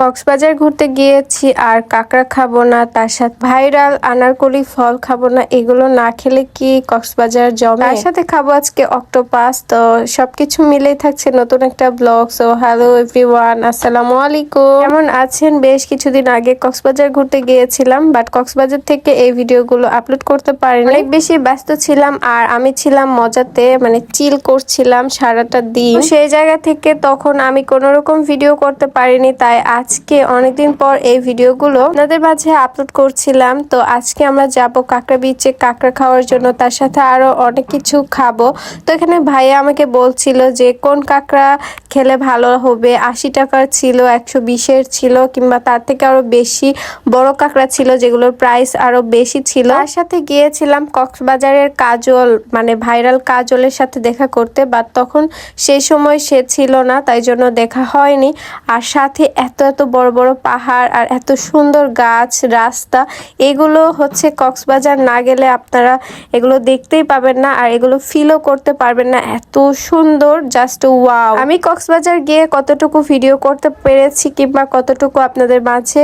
কক্সবাজার ঘুরতে গিয়েছি আর কাঁকড়া খাবো না, তার সাথে ভাইরাল আনারকলি ফল খাবো না, এগুলো না খেলে কি কক্সবাজার জমে? তার সাথে খাবো আজকে অক্টোপাস। তো সবকিছু মিলেই থাকছে নতুন একটা ব্লগ। সো হ্যালো এভরিওয়ান, আসসালামু আলাইকুম। কেমন আছেন? বেশ কিছুদিন আগে কক্সবাজার ঘুরতে গিয়েছিলাম, বাট কক্সবাজার থেকে এই ভিডিওগুলো আপলোড করতে পারিনি, অনেক বেশি ব্যস্ত ছিলাম। আর আমি ছিলাম মজাতে, মানে চিল করছিলাম সারাটা দিন। সেই জায়গা থেকে তখন আমি কোনো রকম ভিডিও করতে পারিনি, তাই আজকে অনেকদিন পর এই ভিডিওগুলো আপনাদের মাঝে আপলোড করছিলাম। তো আজকে আমরা যাব কাঁকড়া বিচে কাঁকড়া খাওয়ার জন্য, তার সাথে আরো অনেক কিছু খাবো। তো এখানে ভাইয়া আমাকে বলছিল যে কোন কাঁকড়া খেলে ভালো হবে। 80 টাকার ছিল, 120-এর ছিল, কিংবা তার থেকে আরো বেশি বড় কাঁকড়া ছিল যেগুলোর প্রাইস আরো বেশি ছিল। তার সাথে গিয়েছিলাম কক্সবাজারের কাজল, মানে ভাইরাল কাজলের সাথে দেখা করতে, বাট তখন সেই সময় সে ছিল না, তাই জন্য দেখা হয়নি। আর সাথে এত এত বড় বড় পাহাড় আর এত সুন্দর গাছ, রাস্তা, এগুলো হচ্ছে কক্সবাজার না গেলে আপনারা এগুলো দেখতেই পাবেন না আর এগুলো ফিলও করতে পারবেন না। এত সুন্দর, জাস্ট ওয়াও। আমি কক্সবাজার গিয়ে কতটুকু ভিডিও করতে পেরেছি কিংবা কতটুকু আপনাদের মাঝে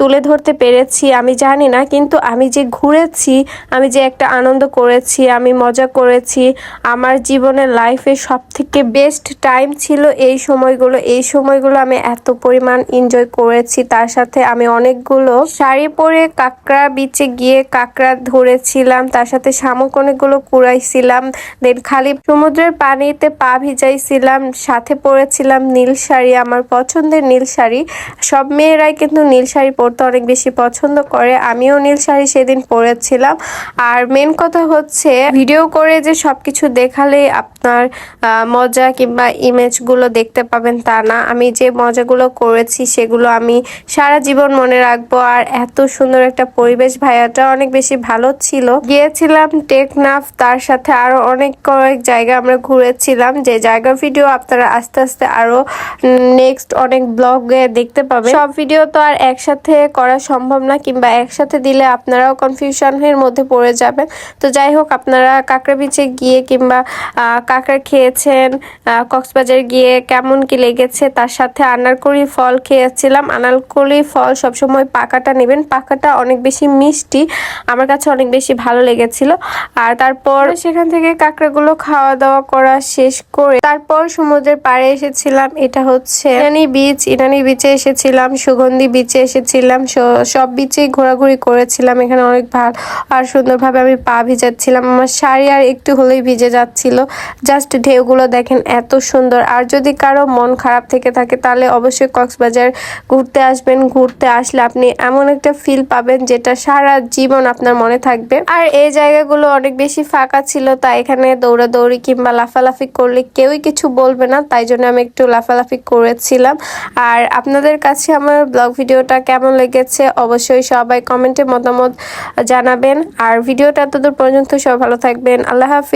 তুলে ধরতে পেরেছি আমি জানি না, কিন্তু আমি যে ঘুরেছি, আমি যে একটা আনন্দ করেছি, আমি মজা করেছি, আমার জীবনের লাইফে সব থেকে বেস্ট টাইম ছিল এই সময়গুলো। এই সময়গুলো আমি এত পরিমাণ এনজয় করেছি। তার সাথে আমি অনেকগুলো শাড়ি পরে কাঁকড়া বিচে গিয়ে কাঁকড়া ধরেছিলাম, তার সাথে শামুক অনেকগুলো কুড়াইছিলাম, দেন খালি সমুদ্রের পানিতে পা ভিজাইছিলাম, সাথে পরেছিলাম নীল শাড়ি, আমার পছন্দের নীল শাড়ি। সব মেয়েরাই কিন্তু নীল শাড়ি পরতে অনেক বেশি পছন্দ করে, আমিও নীল শাড়ি সেদিন পরেছিলাম। আর মেন কথা হচ্ছে ভিডিও করে যে সবকিছু দেখালে আপনার মজা কিংবা ইমেজগুলো দেখতে পাবেন তা না। আমি যে মজাগুলো করেছি সেগুলো আমি সারা জীবন মনে রাখবো। আর এত সুন্দর একটা পরিবেশ, ভাইয়াটা অনেক বেশি ভালো ছিল। গিয়েছিলাম টেকনাফ, তার সাথে আরো অনেক কয়েক জায়গা আমরা ঘুরেছিলাম, যে জায়গার ভিডিও আপনারা আস্তে আস্তে আরো নেক্সট অনেক ব্লগে দেখতে পাবেন। সব ভিডিও তো আর একসাথে করা সম্ভব না, কিংবা একসাথে দিলে আপনারাও কনফিউশনের মধ্যে পড়ে যাবেন। তো যাই হোক, আপনারা কাঁকড়া বিচে গিয়ে কিংবা কাঁকড়া খেয়েছেন, কক্সবাজার গিয়ে কেমন কি লেগেছে, তার সাথে আনারকলি ফল খেয়েছিলাম। আনারকলি ফল সবসময় পাকাটা নেবেন, পাকাটা অনেক বেশি মিষ্টি, আমার কাছে অনেক বেশি ভালো লেগেছিল। আর তারপর সেখান থেকে কাঁকড়াগুলো খাওয়া দাওয়া করা শেষ করে তারপর সমুদ্রের পাড়ে এসেছিলাম। এটা হচ্ছে ইনানি বিচ, ইনানি বিচে এসেছিলাম, সুগন্ধি বিচে এসেছিলাম, সব বিচেই ঘোরাঘুরি করেছিলাম। এখানে অনেক ভালো আর সুন্দরভাবে আমি পা ভিজাচ্ছিলাম, আমার শাড়ি আর একটু হলেই ভিজে যাচ্ছিল। জাস্ট ঢেউগুলো দেখেন এত সুন্দর। আর যদি কারো মন খারাপ থেকে থাকে তাহলে অবশ্যই কক্সবাজার ঘুরতে আসবেন। ঘুরতে আসলে আপনি এমন একটা ফিল পাবেন যেটা সারা জীবন আপনার মনে থাকবে। আর এই জায়গাগুলো অনেক বেশি ফাঁকা ছিল, তাই এখানে দৌড়াদৌড়ি কিংবা লাফালাফি করলে কেউই কিছু বলবে না, তাই জন্য আমি একটু লাফালাফি করেছিলাম। আর আপনাদের কাছে আমার ব্লগ ভিডিওটা কেমন লেগেছে অবশ্যই সবাই কমেন্টে মতামত জানাবেন। আর ভিডিওটা এতদূর পর্যন্ত সবাই ভালো থাকবেন। আল্লাহ হাফিজ।